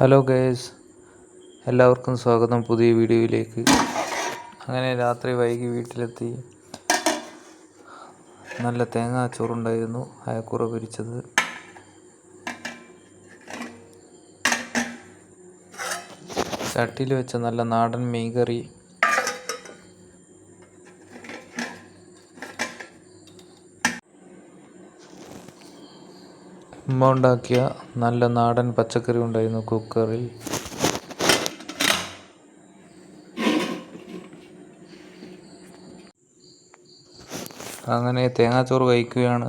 Hello guys, എല്ലാവർക്കും സ്വാഗതം പുതിയ വീഡിയോയിലേക്ക്. അങ്ങനെ രാത്രി വൈകി വീട്ടിലെത്തി. നല്ല തേങ്ങാച്ചോറുണ്ടായിരുന്നു, അയക്കൂറ പൊരിച്ചത്. ചട്ടിയിൽ വെച്ച നല്ല നാടൻ മീൻകറി, ഉമ്മ ഉണ്ടാക്കിയ നല്ല നാടൻ പച്ചക്കറി ഉണ്ടായിരുന്നു കുക്കറിൽ. അങ്ങനെ തേങ്ങാച്ചോറ് കഴിക്കുകയാണ്.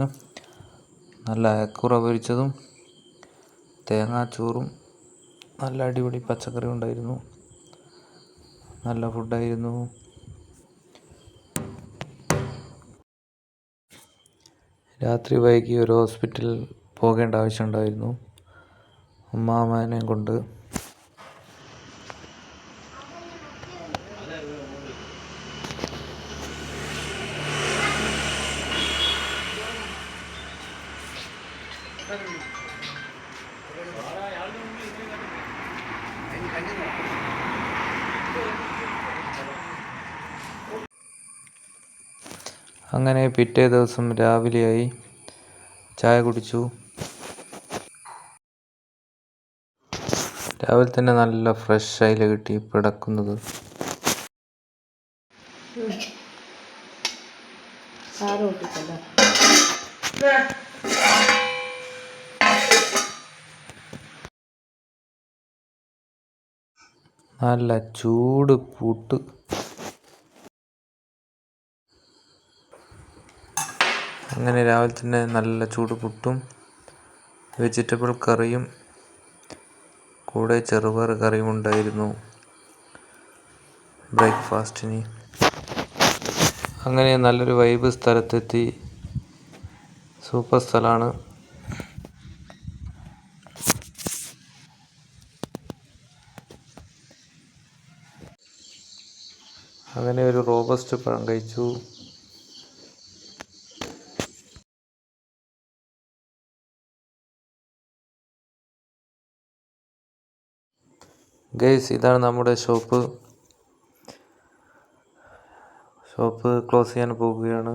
നല്ല അയക്കൂറ പൊരിച്ചതും തേങ്ങാച്ചോറും നല്ല അടിപൊളി പച്ചക്കറി ഉണ്ടായിരുന്നു. നല്ല ഫുഡായിരുന്നു. രാത്രി വൈകി ഒരു ഹോസ്പിറ്റലിൽ പോകേണ്ട ആവശ്യമുണ്ടായിരുന്നു, ഉമ്മാമേനെ കൊണ്ട്. അങ്ങനെ പിറ്റേ ദിവസം രാവിലെയായി. ചായ കുടിച്ചു. രാവിലെ തന്നെ നല്ല ഫ്രഷ് അയില കിട്ടി പിടക്കുന്നത്. നല്ല ചൂട് പുട്ട്. അങ്ങനെ രാവിലെ തന്നെ നല്ല ചൂട് പുട്ടും വെജിറ്റബിൾ കറിയും കൂടെ ചെറുപയർ കറിയും ഉണ്ടായിരുന്നു ബ്രേക്ക്ഫാസ്റ്റിന്. അങ്ങനെ നല്ലൊരു വൈബ് സ്ഥലത്തെത്തി. സൂപ്പർ സ്ഥലമാണ്. അങ്ങനെ ഒരു റോബസ്റ്റ് പഴം കഴിച്ചു. ഗൈസ്, ഇതാണ് നമ്മുടെ ഷോപ്പ് ക്ലോസ് ചെയ്യാൻ പോവുകയാണ്.